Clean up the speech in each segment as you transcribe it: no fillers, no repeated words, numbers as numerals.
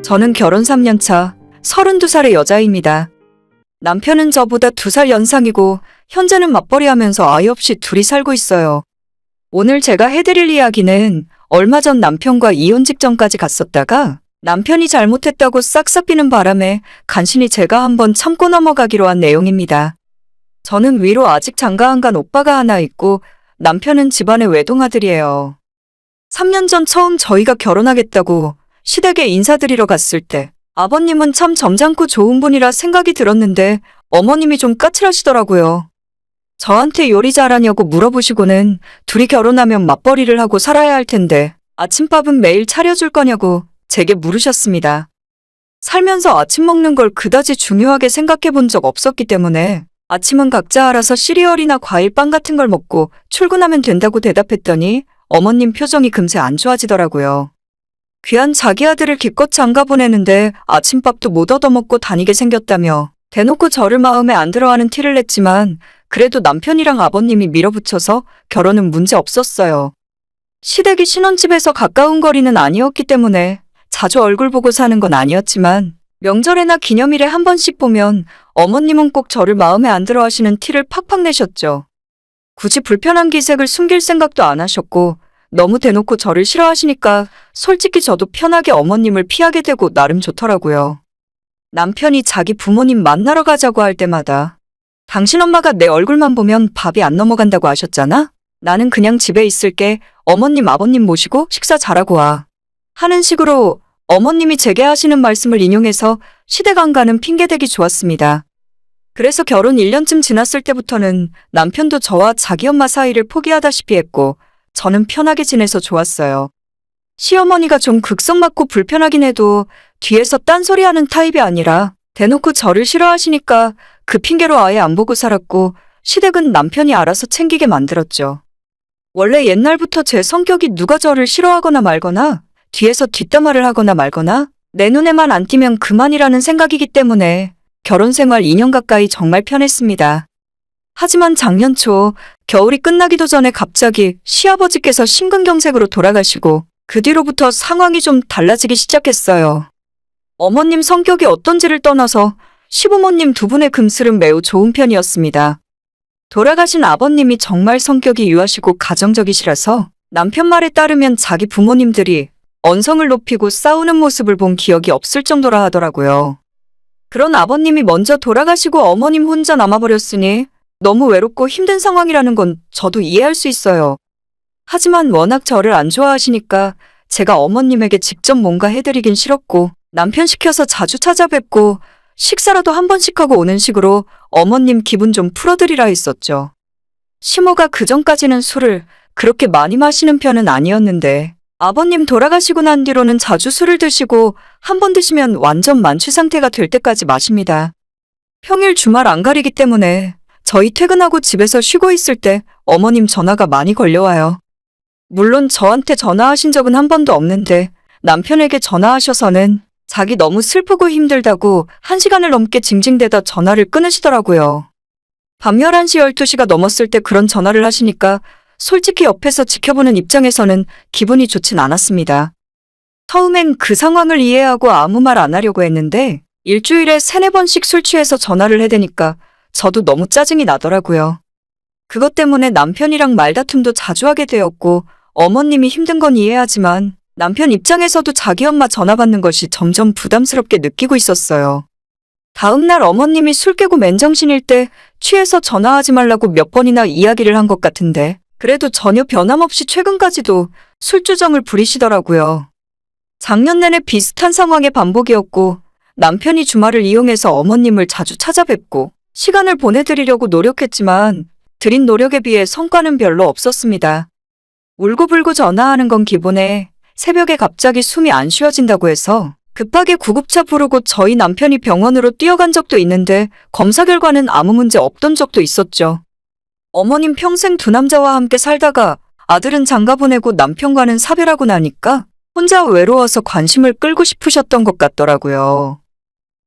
저는 결혼 3년 차 32살의 여자입니다. 남편은 저보다 2살 연상이고 현재는 맞벌이하면서 아이 없이 둘이 살고 있어요. 오늘 제가 해드릴 이야기는 얼마 전 남편과 이혼 직전까지 갔었다가 남편이 잘못했다고 싹싹 비는 바람에 간신히 제가 한번 참고 넘어가기로 한 내용입니다. 저는 위로 아직 장가 안 간 오빠가 하나 있고 남편은 집안의 외동아들이에요. 3년 전 처음 저희가 결혼하겠다고 시댁에 인사드리러 갔을 때 아버님은 참 점잖고 좋은 분이라 생각이 들었는데 어머님이 좀 까칠하시더라고요. 저한테 요리 잘하냐고 물어보시고는 둘이 결혼하면 맞벌이를 하고 살아야 할 텐데 아침밥은 매일 차려줄 거냐고 제게 물으셨습니다. 살면서 아침 먹는 걸 그다지 중요하게 생각해 본 적 없었기 때문에 아침은 각자 알아서 시리얼이나 과일, 빵 같은 걸 먹고 출근하면 된다고 대답했더니 어머님 표정이 금세 안 좋아지더라고요. 귀한 자기 아들을 기껏 장가 보내는데 아침밥도 못 얻어먹고 다니게 생겼다며 대놓고 저를 마음에 안 들어하는 티를 냈지만 그래도 남편이랑 아버님이 밀어붙여서 결혼은 문제 없었어요. 시댁이 신혼집에서 가까운 거리는 아니었기 때문에 자주 얼굴 보고 사는 건 아니었지만 명절에나 기념일에 한 번씩 보면 어머님은 꼭 저를 마음에 안 들어 하시는 티를 팍팍 내셨죠. 굳이 불편한 기색을 숨길 생각도 안 하셨고 너무 대놓고 저를 싫어하시니까 솔직히 저도 편하게 어머님을 피하게 되고 나름 좋더라고요. 남편이 자기 부모님 만나러 가자고 할 때마다 당신 엄마가 내 얼굴만 보면 밥이 안 넘어간다고 하셨잖아? 나는 그냥 집에 있을게. 어머님 아버님 모시고 식사 잘하고 와. 하는 식으로 어머님이 제게 하시는 말씀을 인용해서 시댁 안 가는 핑계대기 좋았습니다. 그래서 결혼 1년쯤 지났을 때부터는 남편도 저와 자기 엄마 사이를 포기하다시피 했고 저는 편하게 지내서 좋았어요. 시어머니가 좀 극성 맞고 불편하긴 해도 뒤에서 딴소리하는 타입이 아니라 대놓고 저를 싫어하시니까 그 핑계로 아예 안 보고 살았고 시댁은 남편이 알아서 챙기게 만들었죠. 원래 옛날부터 제 성격이 누가 저를 싫어하거나 말거나 뒤에서 뒷담화를 하거나 말거나 내 눈에만 안 띄면 그만이라는 생각이기 때문에 결혼 생활 2년 가까이 정말 편했습니다. 하지만 작년 초 겨울이 끝나기도 전에 갑자기 시아버지께서 심근경색으로 돌아가시고 그 뒤로부터 상황이 좀 달라지기 시작했어요. 어머님 성격이 어떤지를 떠나서 시부모님 두 분의 금슬은 매우 좋은 편이었습니다. 돌아가신 아버님이 정말 성격이 유하시고 가정적이시라서 남편 말에 따르면 자기 부모님들이 언성을 높이고 싸우는 모습을 본 기억이 없을 정도라 하더라고요. 그런 아버님이 먼저 돌아가시고 어머님 혼자 남아버렸으니 너무 외롭고 힘든 상황이라는 건 저도 이해할 수 있어요. 하지만 워낙 저를 안 좋아하시니까 제가 어머님에게 직접 뭔가 해드리긴 싫었고 남편 시켜서 자주 찾아뵙고 식사라도 한 번씩 하고 오는 식으로 어머님 기분 좀 풀어드리라 했었죠. 시모가 그전까지는 술을 그렇게 많이 마시는 편은 아니었는데 아버님 돌아가시고 난 뒤로는 자주 술을 드시고 한 번 드시면 완전 만취 상태가 될 때까지 마십니다. 평일 주말 안 가리기 때문에 저희 퇴근하고 집에서 쉬고 있을 때 어머님 전화가 많이 걸려와요. 물론 저한테 전화하신 적은 한 번도 없는데 남편에게 전화하셔서는 자기 너무 슬프고 힘들다고 1시간을 넘게 징징대다 전화를 끊으시더라고요. 밤 11시, 12시가 넘었을 때 그런 전화를 하시니까 솔직히 옆에서 지켜보는 입장에서는 기분이 좋진 않았습니다. 처음엔 그 상황을 이해하고 아무 말 안 하려고 했는데 일주일에 3-4번씩 술 취해서 전화를 해대니까 저도 너무 짜증이 나더라고요. 그것 때문에 남편이랑 말다툼도 자주 하게 되었고 어머님이 힘든 건 이해하지만 남편 입장에서도 자기 엄마 전화 받는 것이 점점 부담스럽게 느끼고 있었어요. 다음날 어머님이 술 깨고 맨정신일 때 취해서 전화하지 말라고 몇 번이나 이야기를 한 것 같은데 그래도 전혀 변함없이 최근까지도 술주정을 부리시더라고요. 작년 내내 비슷한 상황의 반복이었고 남편이 주말을 이용해서 어머님을 자주 찾아뵙고 시간을 보내드리려고 노력했지만 드린 노력에 비해 성과는 별로 없었습니다. 울고불고 전화하는 건 기본에 새벽에 갑자기 숨이 안 쉬어진다고 해서 급하게 구급차 부르고 저희 남편이 병원으로 뛰어간 적도 있는데 검사 결과는 아무 문제 없던 적도 있었죠. 어머님 평생 두 남자와 함께 살다가 아들은 장가 보내고 남편과는 사별하고 나니까 혼자 외로워서 관심을 끌고 싶으셨던 것 같더라고요.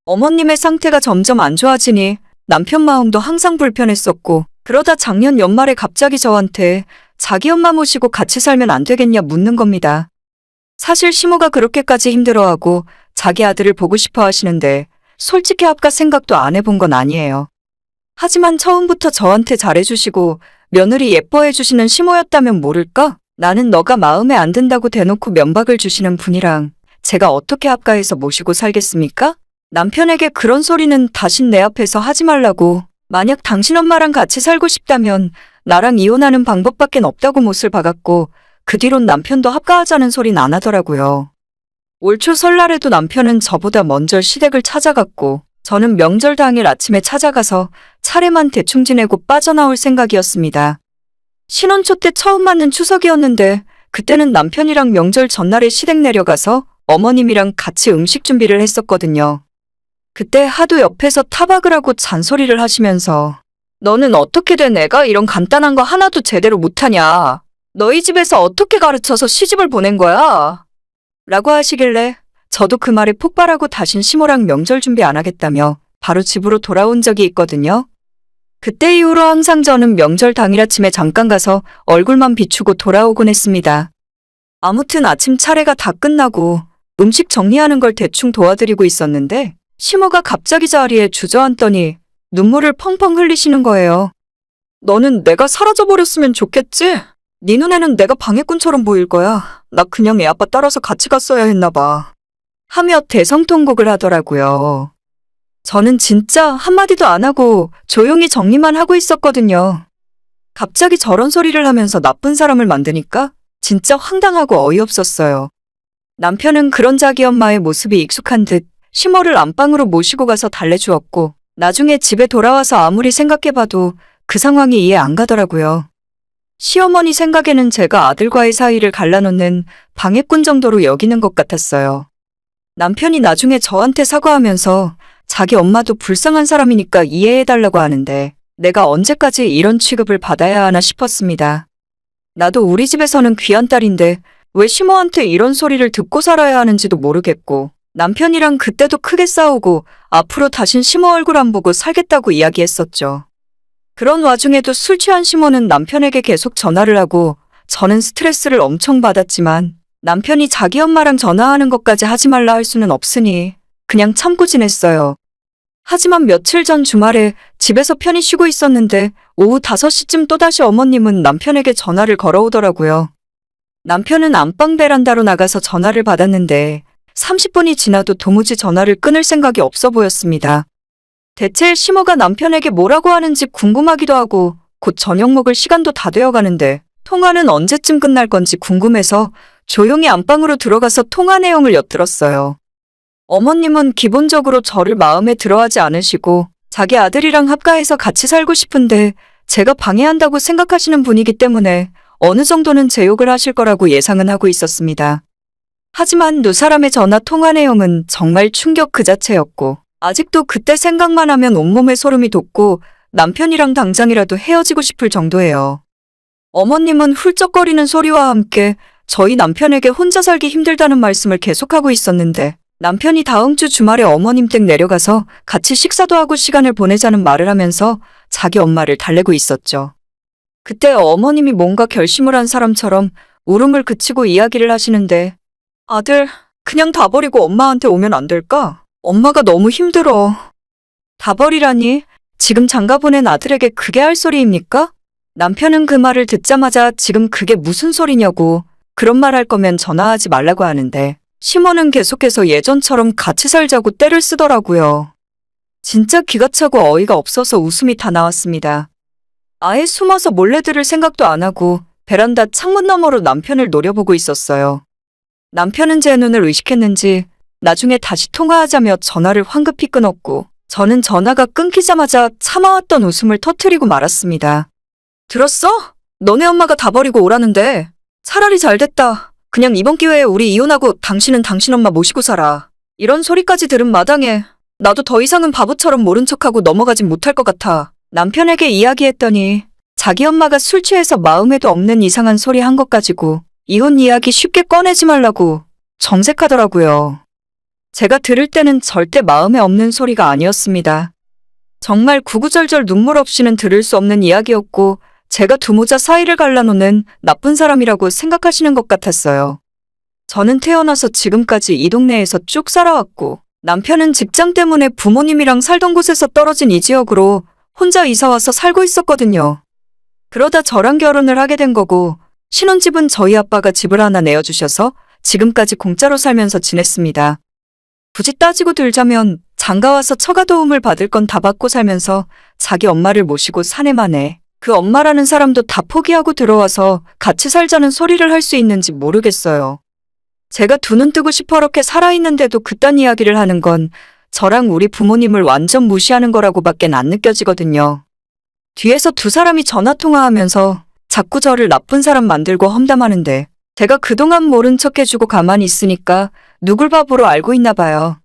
어머님의 상태가 점점 안 좋아지니 남편 마음도 항상 불편했었고 그러다 작년 연말에 갑자기 저한테 자기 엄마 모시고 같이 살면 안 되겠냐 묻는 겁니다. 사실 시모가 그렇게까지 힘들어하고 자기 아들을 보고 싶어 하시는데 솔직히 아까 생각도 안 해본 건 아니에요. 하지만 처음부터 저한테 잘해주시고 며느리 예뻐해주시는 시모였다면 모를까? 나는 너가 마음에 안 든다고 대놓고 면박을 주시는 분이랑 제가 어떻게 합가해서 모시고 살겠습니까? 남편에게 그런 소리는 다신 내 앞에서 하지 말라고. 만약 당신 엄마랑 같이 살고 싶다면 나랑 이혼하는 방법밖엔 없다고 못을 박았고 그 뒤론 남편도 합가하자는 소린 안 하더라고요. 올 초 설날에도 남편은 저보다 먼저 시댁을 찾아갔고 저는 명절 당일 아침에 찾아가서 차례만 대충 지내고 빠져나올 생각이었습니다. 신혼초 때 처음 맞는 추석이었는데 그때는 남편이랑 명절 전날에 시댁 내려가서 어머님이랑 같이 음식 준비를 했었거든요. 그때 하도 옆에서 타박을 하고 잔소리를 하시면서 너는 어떻게 된 애가 이런 간단한 거 하나도 제대로 못하냐? 너희 집에서 어떻게 가르쳐서 시집을 보낸 거야? 라고 하시길래 저도 그 말에 폭발하고 다신 시모랑 명절 준비 안 하겠다며 바로 집으로 돌아온 적이 있거든요. 그때 이후로 항상 저는 명절 당일 아침에 잠깐 가서 얼굴만 비추고 돌아오곤 했습니다. 아무튼 아침 차례가 다 끝나고 음식 정리하는 걸 대충 도와드리고 있었는데 시모가 갑자기 자리에 주저앉더니 눈물을 펑펑 흘리시는 거예요. 너는 내가 사라져버렸으면 좋겠지? 네 눈에는 내가 방해꾼처럼 보일 거야. 나 그냥 애 아빠 따라서 같이 갔어야 했나 봐. 하며 대성통곡을 하더라고요. 저는 진짜 한마디도 안 하고 조용히 정리만 하고 있었거든요. 갑자기 저런 소리를 하면서 나쁜 사람을 만드니까 진짜 황당하고 어이없었어요. 남편은 그런 자기 엄마의 모습이 익숙한 듯 시모를 안방으로 모시고 가서 달래주었고 나중에 집에 돌아와서 아무리 생각해봐도 그 상황이 이해 안 가더라고요. 시어머니 생각에는 제가 아들과의 사이를 갈라놓는 방해꾼 정도로 여기는 것 같았어요. 남편이 나중에 저한테 사과하면서 자기 엄마도 불쌍한 사람이니까 이해해달라고 하는데 내가 언제까지 이런 취급을 받아야 하나 싶었습니다. 나도 우리 집에서는 귀한 딸인데 왜 시모한테 이런 소리를 듣고 살아야 하는지도 모르겠고 남편이랑 그때도 크게 싸우고 앞으로 다신 시모 얼굴 안 보고 살겠다고 이야기했었죠. 그런 와중에도 술 취한 시모는 남편에게 계속 전화를 하고 저는 스트레스를 엄청 받았지만 남편이 자기 엄마랑 전화하는 것까지 하지 말라 할 수는 없으니 그냥 참고 지냈어요. 하지만 며칠 전 주말에 집에서 편히 쉬고 있었는데 오후 5시쯤 또다시 어머님은 남편에게 전화를 걸어오더라고요. 남편은 안방 베란다로 나가서 전화를 받았는데 30분이 지나도 도무지 전화를 끊을 생각이 없어 보였습니다. 대체 시모가 남편에게 뭐라고 하는지 궁금하기도 하고 곧 저녁 먹을 시간도 다 되어가는데 통화는 언제쯤 끝날 건지 궁금해서 조용히 안방으로 들어가서 통화 내용을 엿들었어요. 어머님은 기본적으로 저를 마음에 들어하지 않으시고 자기 아들이랑 합가해서 같이 살고 싶은데 제가 방해한다고 생각하시는 분이기 때문에 어느 정도는 제 욕을 하실 거라고 예상은 하고 있었습니다. 하지만 두 사람의 전화 통화 내용은 정말 충격 그 자체였고 아직도 그때 생각만 하면 온몸에 소름이 돋고 남편이랑 당장이라도 헤어지고 싶을 정도예요. 어머님은 훌쩍거리는 소리와 함께 저희 남편에게 혼자 살기 힘들다는 말씀을 계속하고 있었는데 남편이 다음 주 주말에 어머님 댁 내려가서 같이 식사도 하고 시간을 보내자는 말을 하면서 자기 엄마를 달래고 있었죠. 그때 어머님이 뭔가 결심을 한 사람처럼 울음을 그치고 이야기를 하시는데 아들, 그냥 다 버리고 엄마한테 오면 안 될까? 엄마가 너무 힘들어. 다 버리라니? 지금 장가 보낸 아들에게 그게 할 소리입니까? 남편은 그 말을 듣자마자 지금 그게 무슨 소리냐고 그런 말 할 거면 전화하지 말라고 하는데 시모는 계속해서 예전처럼 같이 살자고 떼를 쓰더라고요. 진짜 기가 차고 어이가 없어서 웃음이 다 나왔습니다. 아예 숨어서 몰래 들을 생각도 안 하고 베란다 창문 너머로 남편을 노려보고 있었어요. 남편은 제 눈을 의식했는지 나중에 다시 통화하자며 전화를 황급히 끊었고 저는 전화가 끊기자마자 참아왔던 웃음을 터뜨리고 말았습니다. 들었어? 너네 엄마가 다 버리고 오라는데 차라리 잘됐다. 그냥 이번 기회에 우리 이혼하고 당신은 당신 엄마 모시고 살아. 이런 소리까지 들은 마당에 나도 더 이상은 바보처럼 모른 척하고 넘어가진 못할 것 같아. 남편에게 이야기했더니 자기 엄마가 술 취해서 마음에도 없는 이상한 소리 한 것 가지고 이혼 이야기 쉽게 꺼내지 말라고 정색하더라고요. 제가 들을 때는 절대 마음에 없는 소리가 아니었습니다. 정말 구구절절 눈물 없이는 들을 수 없는 이야기였고 제가 두 모자 사이를 갈라놓는 나쁜 사람이라고 생각하시는 것 같았어요. 저는 태어나서 지금까지 이 동네에서 쭉 살아왔고, 남편은 직장 때문에 부모님이랑 살던 곳에서 떨어진 이 지역으로 혼자 이사와서 살고 있었거든요. 그러다 저랑 결혼을 하게 된 거고, 신혼집은 저희 아빠가 집을 하나 내어주셔서 지금까지 공짜로 살면서 지냈습니다. 굳이 따지고 들자면 장가와서 처가 도움을 받을 건 다 받고 살면서 자기 엄마를 모시고 사내만에 그 엄마라는 사람도 다 포기하고 들어와서 같이 살자는 소리를 할 수 있는지 모르겠어요. 제가 두 눈 뜨고 시퍼렇게 살아있는데도 그딴 이야기를 하는 건 저랑 우리 부모님을 완전 무시하는 거라고밖엔 안 느껴지거든요. 뒤에서 두 사람이 전화통화하면서 자꾸 저를 나쁜 사람 만들고 험담하는데 제가 그동안 모른 척 해주고 가만히 있으니까 누굴 바보로 알고 있나 봐요.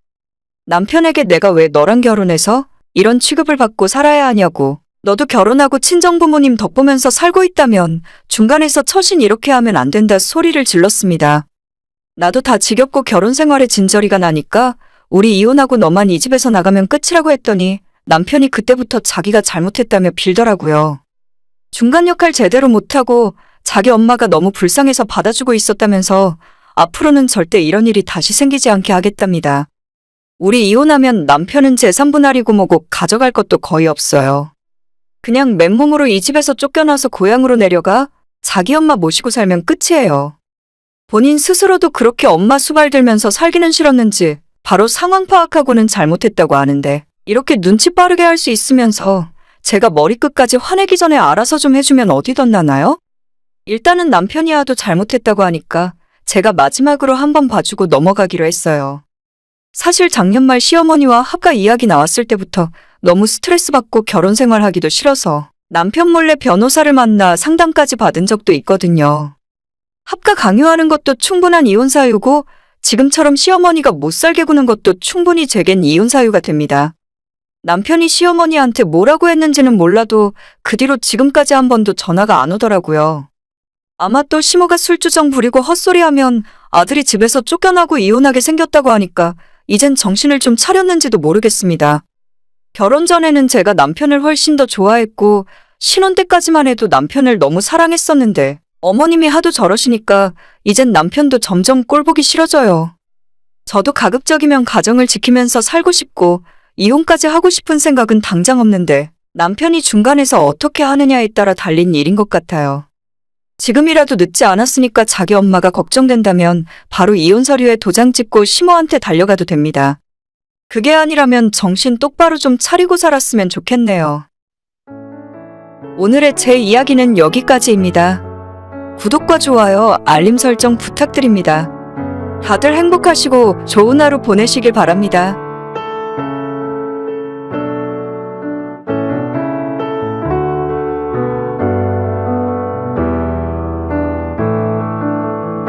남편에게 내가 왜 너랑 결혼해서 이런 취급을 받고 살아야 하냐고, 너도 결혼하고 친정부모님 덕보면서 살고 있다면 중간에서 처신 이렇게 하면 안 된다 소리를 질렀습니다. 나도 다 지겹고 결혼 생활에 진저리가 나니까 우리 이혼하고 너만 이 집에서 나가면 끝이라고 했더니 남편이 그때부터 자기가 잘못했다며 빌더라고요. 중간 역할 제대로 못하고 자기 엄마가 너무 불쌍해서 받아주고 있었다면서 앞으로는 절대 이런 일이 다시 생기지 않게 하겠답니다. 우리 이혼하면 남편은 재산 분할이고 뭐고 가져갈 것도 거의 없어요. 그냥 맨몸으로 이 집에서 쫓겨나서 고향으로 내려가 자기 엄마 모시고 살면 끝이에요. 본인 스스로도 그렇게 엄마 수발 들면서 살기는 싫었는지 바로 상황 파악하고는 잘못했다고 하는데 이렇게 눈치 빠르게 할 수 있으면서 제가 머리끝까지 화내기 전에 알아서 좀 해주면 어디 덧나나요? 일단은 남편이 하도 잘못했다고 하니까 제가 마지막으로 한번 봐주고 넘어가기로 했어요. 사실 작년 말 시어머니와 합가 이야기 나왔을 때부터 너무 스트레스 받고 결혼 생활하기도 싫어서 남편 몰래 변호사를 만나 상담까지 받은 적도 있거든요. 합가 강요하는 것도 충분한 이혼 사유고 지금처럼 시어머니가 못 살게 구는 것도 충분히 제겐 이혼 사유가 됩니다. 남편이 시어머니한테 뭐라고 했는지는 몰라도 그 뒤로 지금까지 한 번도 전화가 안 오더라고요. 아마 또 시모가 술주정 부리고 헛소리하면 아들이 집에서 쫓겨나고 이혼하게 생겼다고 하니까 이젠 정신을 좀 차렸는지도 모르겠습니다. 결혼 전에는 제가 남편을 훨씬 더 좋아했고 신혼 때까지만 해도 남편을 너무 사랑했었는데 어머님이 하도 저러시니까 이젠 남편도 점점 꼴보기 싫어져요. 저도 가급적이면 가정을 지키면서 살고 싶고 이혼까지 하고 싶은 생각은 당장 없는데 남편이 중간에서 어떻게 하느냐에 따라 달린 일인 것 같아요. 지금이라도 늦지 않았으니까 자기 엄마가 걱정된다면 바로 이혼 서류에 도장 찍고 시모한테 달려가도 됩니다. 그게 아니라면 정신 똑바로 좀 차리고 살았으면 좋겠네요. 오늘의 제 이야기는 여기까지입니다. 구독과 좋아요, 알림 설정 부탁드립니다. 다들 행복하시고 좋은 하루 보내시길 바랍니다.